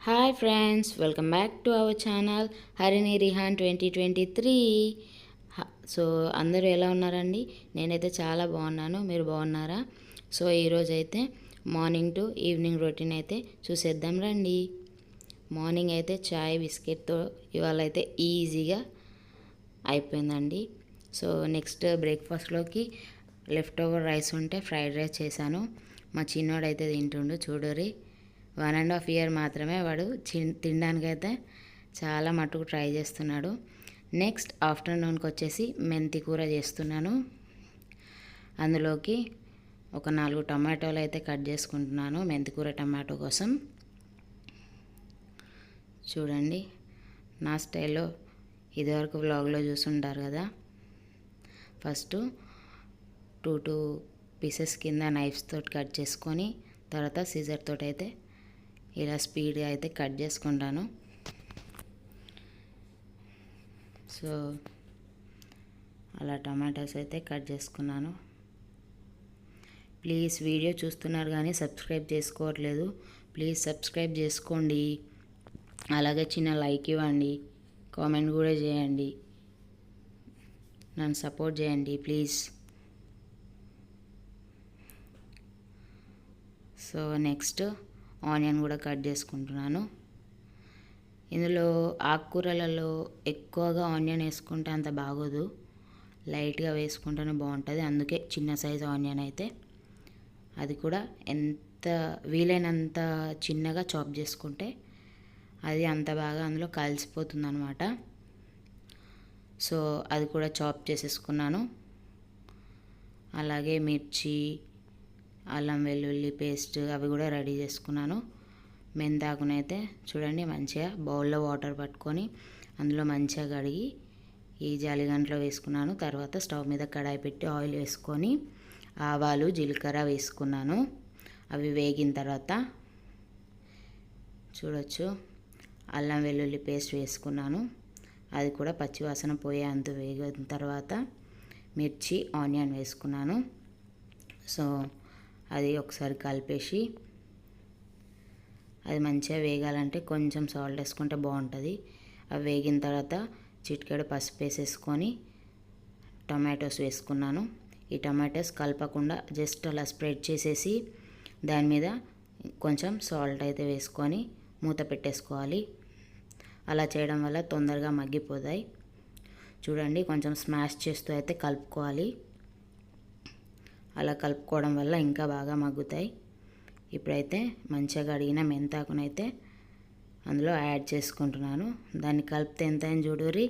Hi friends, welcome back to our channel Harini Rehan 2023. So అందరూ ఎలా ఉన్నారండి? నేనైతే చాలా బాగున్నాను. మీరు బాగున్నారా? సో ఈరోజు అయితే మార్నింగ్ టు ఈవినింగ్ రొటీన్ అయితే చూసేద్దాం రండి. మార్నింగ్ అయితే చాయ్ బిస్కెట్తో ఇవాళ అయితే ఈజీగా అయిపోయిందండి. సో నెక్స్ట్ బ్రేక్ఫాస్ట్లోకి లెఫ్ట్ ఓవర్ రైస్ ఉంటే ఫ్రైడ్ రైస్ చేశాను. మా చిన్నోడైతే తింటుండు, చూడరి. 1.5 year మాత్రమే వాడు తినడానికైతే చాలా మటుకు ట్రై చేస్తున్నాడు. నెక్స్ట్ ఆఫ్టర్నూన్కి వచ్చేసి మెంతి కూర చేస్తున్నాను. అందులోకి ఒక 4 టమాటోలు అయితే కట్ చేసుకుంటున్నాను మెంతి కూర టమాటో కోసం. చూడండి, నా స్టైల్లో ఇదివరకు వ్లాగ్లో చూసుంటారు కదా. ఫస్ట్ 2 పీసెస్ కింద నైఫ్స్ తోటి కట్ చేసుకొని తర్వాత సీజర్ తోటి అయితే ఇలా స్పీడ్గా అయితే కట్ చేసుకుంటాను. సో అలా టమాటాస్ అయితే కట్ చేసుకున్నాను. ప్లీజ్ వీడియో చూస్తున్నారు కానీ సబ్స్క్రైబ్ చేసుకోవట్లేదు. ప్లీజ్ సబ్స్క్రైబ్ చేసుకోండి. అలాగే చిన్న లైక్ ఇవ్వండి, కామెంట్ కూడా చేయండి, నన్ను సపోర్ట్ చేయండి ప్లీజ్. సో నెక్స్ట్ ఆనియన్ కూడా కట్ చేసుకుంటున్నాను. ఇందులో ఆకుకూరలలో ఎక్కువగా ఆనియన్ వేసుకుంటే అంత బాగోదు, లైట్గా వేసుకుంటేనే బాగుంటుంది. అందుకే చిన్న సైజు ఆనియన్ అయితే అది కూడా ఎంత వీలైనంత చిన్నగా చాప్ చేసుకుంటే అది అంత బాగా అందులో కలిసిపోతుంది అనమాట. సో అది కూడా చాప్ చేసేసుకున్నాను. అలాగే మిర్చి, అల్లం వెల్లుల్లి పేస్ట్ అవి కూడా రెడీ చేసుకున్నాను. మెంతాకునైతే చూడండి మంచిగా బౌల్లో వాటర్ పట్టుకొని అందులో మంచిగా కడిగి ఈ జాలిగంటలో వేసుకున్నాను. తర్వాత స్టవ్ మీద కడాయి పెట్టి ఆయిల్ వేసుకొని ఆవాలు జీలకర్ర వేసుకున్నాను. అవి వేగిన తర్వాత చూడొచ్చు అల్లం వెల్లుల్లి పేస్ట్ వేసుకున్నాను. అది కూడా పచ్చివాసన పోయేంత వేగిన తర్వాత మిర్చి ఆనియన్ వేసుకున్నాను. సో అది ఒకసారి కలిపేసి అది మంచిగా వేగాలంటే కొంచెం సాల్ట్ వేసుకుంటే బాగుంటుంది. అవి వేగిన తర్వాత చిటికెడు పసుపు వేసేసుకొని టమాటోస్ వేసుకున్నాను. ఈ టమాటోస్ కలపకుండా జస్ట్ అలా స్ప్రెడ్ చేసేసి దాని మీద కొంచెం సాల్ట్ అయితే వేసుకొని మూత పెట్టేసుకోవాలి. అలా చేయడం వల్ల తొందరగా మగ్గిపోతాయి. చూడండి, కొంచెం స్మాష్ చేస్తూ అయితే కలుపుకోవాలి. అలా కలుపుకోవడం వల్ల ఇంకా బాగా మగ్గుతాయి. ఇప్పుడైతే మంచిగా కడిగిన మెంతాకునైతే అందులో యాడ్ చేసుకుంటున్నాను. దాన్ని కలిపితే ఎంత అని చూడరి,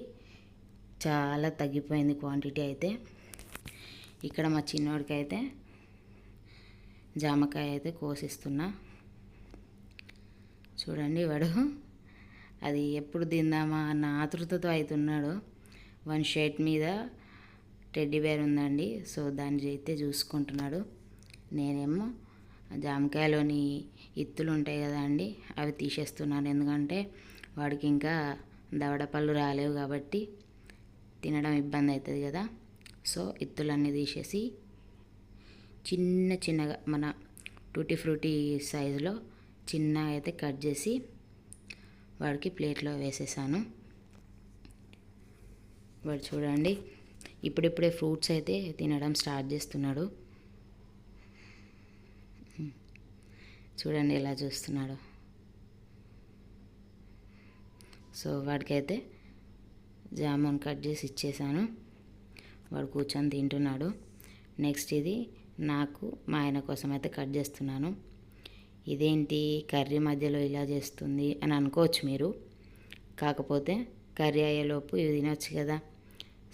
చాలా తగ్గిపోయింది క్వాంటిటీ అయితే. ఇక్కడ మా చిన్నోడికి అయితే జామకాయ అయితే కోసిస్తున్నా. చూడండి, వాడు అది ఎప్పుడు తిందామా అన్న ఆతృతతో అవుతున్నాడు. వన్ షర్ట్ మీద టెడ్డీ బేర్ ఉందండి, సో దాన్ని అయితే చూసుకుంటున్నాడు. నేనేమో జామకాయలోని ఇత్తులు ఉంటాయి కదా అండి, అవి తీసేస్తున్నాను. ఎందుకంటే వాడికి ఇంకా దవడపళ్ళు రాలేవు కాబట్టి తినడం ఇబ్బంది అవుతుంది కదా. సో ఇత్తులన్నీ తీసేసి చిన్న చిన్నగా మన టూటీ ఫ్రూటీ సైజులో చిన్నగా అయితే కట్ చేసి వాడికి ప్లేట్లో వేసేసాను. వాడు చూడండి ఇప్పుడిప్పుడే ఫ్రూట్స్ అయితే తినడం స్టార్ట్ చేస్తున్నాడు. చూడండి ఎలా చూస్తున్నాడు. సో వాడికైతే జామున్ కట్ చేసి ఇచ్చేసాను. వాడు కూర్చొని తింటున్నాడు. నెక్స్ట్ ఇది నాకు మా ఆయన కోసం అయితే కట్ చేస్తున్నాను. ఇదేంటి కర్రీ మధ్యలో ఇలా చేస్తుంది అని అనుకోవచ్చు మీరు. కాకపోతే కర్రీ అయ్యేలోపు ఇవి తినొచ్చు కదా.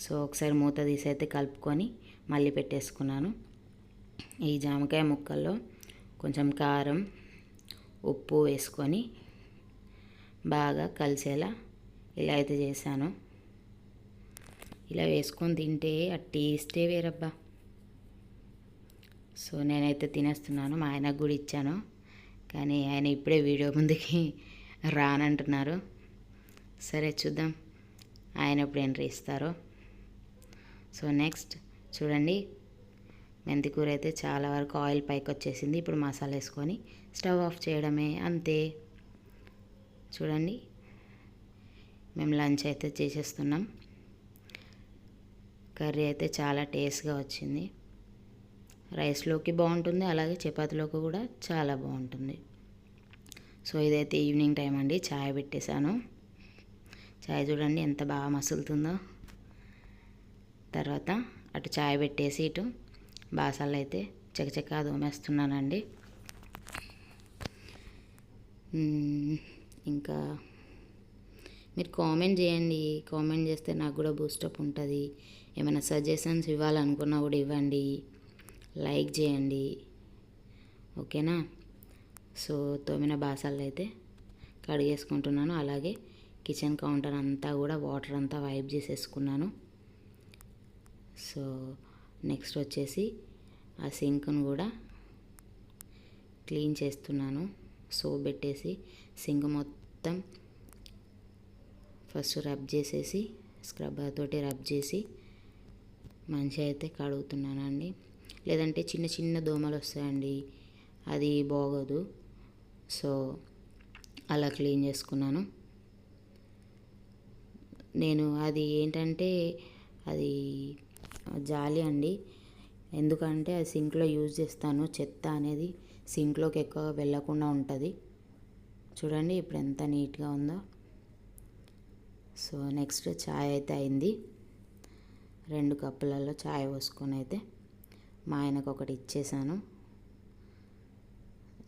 సో ఒకసారి మూత తీసి అయితే కలుపుకొని మళ్ళీ పెట్టేసుకున్నాను. ఈ జామకాయ ముక్కల్లో కొంచెం కారం, ఉప్పు వేసుకొని బాగా కలిసేలా ఇలా అయితే చేశాను. ఇలా వేసుకొని తింటే ఆ టేస్టే వేరబ్బా. సో నేనైతే తినేస్తున్నాను. మా ఆయనకు కూడా ఇచ్చాను, కానీ ఆయన ఇప్పుడే వీడియో ముందుకి రానంటున్నారు. సరే చూద్దాం ఆయన ఎప్పుడు ఎంట్రీ ఇస్తారో. సో నెక్స్ట్ చూడండి, మెంతి కూర అయితే చాలా వరకు ఆయిల్ పైకి వచ్చేసింది. ఇప్పుడు మసాలా వేసుకొని స్టవ్ ఆఫ్ చేయడమే, అంతే. చూడండి, మేము లంచ్ అయితే చేసేస్తున్నాం. కర్రీ అయితే చాలా టేస్ట్గా వచ్చింది. రైస్లోకి బాగుంటుంది, అలాగే చపాతీలోకి కూడా చాలా బాగుంటుంది. సో ఇదైతే ఈవినింగ్ టైం అండి. చాయ్ పెట్టేశాను. చాయ్ చూడండి ఎంత బాగా మసులుతుందో. తర్వాత అటు చాయ్ పెట్టేసి ఇటు బాసలు అయితే చకచకా దోమేస్తున్నానండి. ఇంకా మీరు కామెంట్ చేయండి. కామెంట్ చేస్తే నాకు కూడా బూస్టప్ ఉంటుంది. ఏమైనా సజెషన్స్ ఇవ్వాలనుకున్నా కూడా ఇవ్వండి. లైక్ చేయండి, ఓకేనా? సో తోమిన బాసలు అయితే కడిగేసుకుంటున్నాను. అలాగే కిచెన్ కౌంటర్ అంతా కూడా వాటర్ అంతా వైప్ చేసేసుకున్నాను. సో నెక్స్ట్ వచ్చేసి ఆ సింక్ను కూడా క్లీన్ చేస్తున్నాను. సోప్ పెట్టేసి సింక్ మొత్తం ఫస్ట్ రబ్ చేసేసి స్క్రబ్బర్ తోటి రబ్ చేసి మంచిగా అయితే కడుగుతున్నానండి. లేదంటే చిన్న చిన్న దోమలు వస్తాయండి, అది బాగోదు. సో అలా క్లీన్ చేసుకున్నాను. నేను అది ఏంటంటే అది జాలి అండి. ఎందుకంటే అది సింక్లో యూజ్ చేస్తాను. చెత్త అనేది సింక్లోకి ఎక్కువ వెళ్ళకుండా ఉంటుంది. చూడండి ఇప్పుడు ఎంత నీట్గా ఉందో. సో నెక్స్ట్ చాయ్ అయితే అయింది. 2 కప్పులలో చాయ్ పోసుకొని అయితే మా ఆయనకు ఒకటి ఇచ్చేసాను.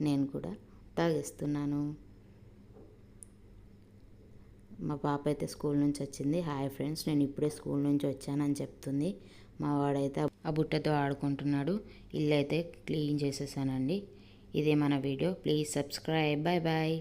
నేను కూడా తాగేస్తున్నాను. మా పాప అయితే స్కూల్ నుంచి వచ్చింది. హాయ్ ఫ్రెండ్స్, నేను ఇప్పుడే స్కూల్ నుంచి వచ్చానని చెప్తుంది. మా వాడైతే ఆ బుట్టతో ఆడుకుంటున్నాడు. ఇల్లు అయితే క్లీన్ చేసేసానండి. ఇదే మన video. Please subscribe. Bye bye.